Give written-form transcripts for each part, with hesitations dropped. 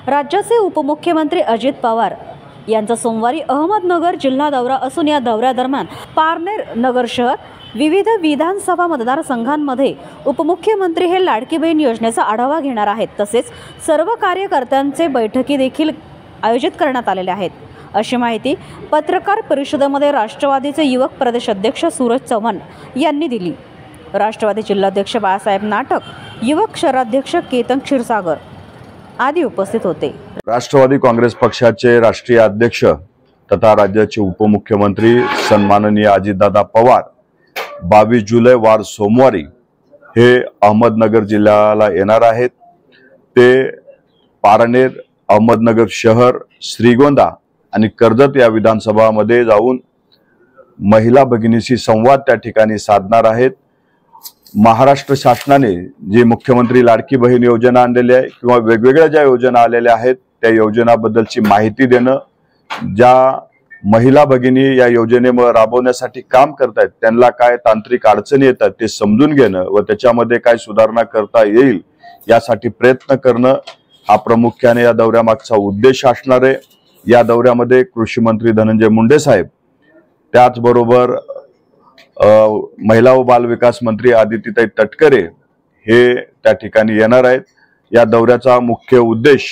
राज्याचे उपमुख्यमंत्री अजित पवार यांचा सोमवारी अहमदनगर जिल्हा दौरा असून या दौऱ्यादरम्यान पारनेर नगर शहर विविध विधानसभा मतदारसंघांमध्ये उपमुख्यमंत्री हे लाडकी बहीण योजनेचा आढावा घेणार आहेत। तसेच सर्व कार्यकर्त्यांचे बैठकी देखील आयोजित करण्यात आलेले आहेत, अशी माहिती पत्रकार परिषदेमध्ये राष्ट्रवादीचे युवक प्रदेश अध्यक्ष सूरज चव्हाण यांनी दिली। राष्ट्रवादी जिल्हाध्यक्ष बाळासाहेब नाटक, युवक शहराध्यक्ष केतन क्षीरसागर आदी उपस्थित होते। राष्ट्रवादी काँग्रेस पक्षाचे राष्ट्रीय अध्यक्ष तथा राज्याचे उपमुख्यमंत्री सन्माननीय अजितदादा पवार 22 जुलै वार सोमवारी हे अहमदनगर जिल्ह्याला येणार आहेत। ते पारनेर, अहमदनगर शहर, श्रीगोंदा आणि कर्जत या विधानसभामध्ये जाऊन महिला भगिनीशी संवाद त्या ठिकाणी साधणार आहेत। महाराष्ट्र शासनाने जी मुख्यमंत्री लाडकी बहीण योजना आणलेली आहे किंवा वेगवेगळ्या ज्या योजना आलेल्या आहेत त्या योजनाबद्दलची माहिती देणं, ज्या महिला भगिनी या योजनेमुळे राबवण्यासाठी काम करतात त्यांना काय तांत्रिक अडचणी येतात ते समजून घेणं व त्याच्यामध्ये काय सुधारणा करता येईल यासाठी प्रयत्न करणं हा प्रामुख्याने या दौऱ्यामागचा उद्देश असणार आहे। या दौऱ्यामध्ये कृषी मंत्री धनंजय मुंडे साहेब, त्याचबरोबर महिला व बाल विकास मंत्री आदितीताई तटकरे हे त्या ठिकाणी येणार आहेत। या दौऱ्याचा मुख्य उद्देश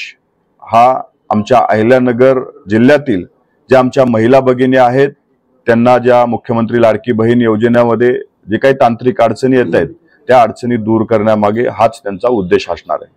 हा आमच्या अहिल्यानगर जिल्ह्यातील ज्या आमच्या महिला भगिनी आहेत त्यांना ज्या मुख्यमंत्री लाडकी बहीण योजनेमध्ये जे काही तांत्रिक अडचणी येत आहेत त्या अडचणी दूर करण्यामागे हाच त्यांचा उद्देश असणार आहे।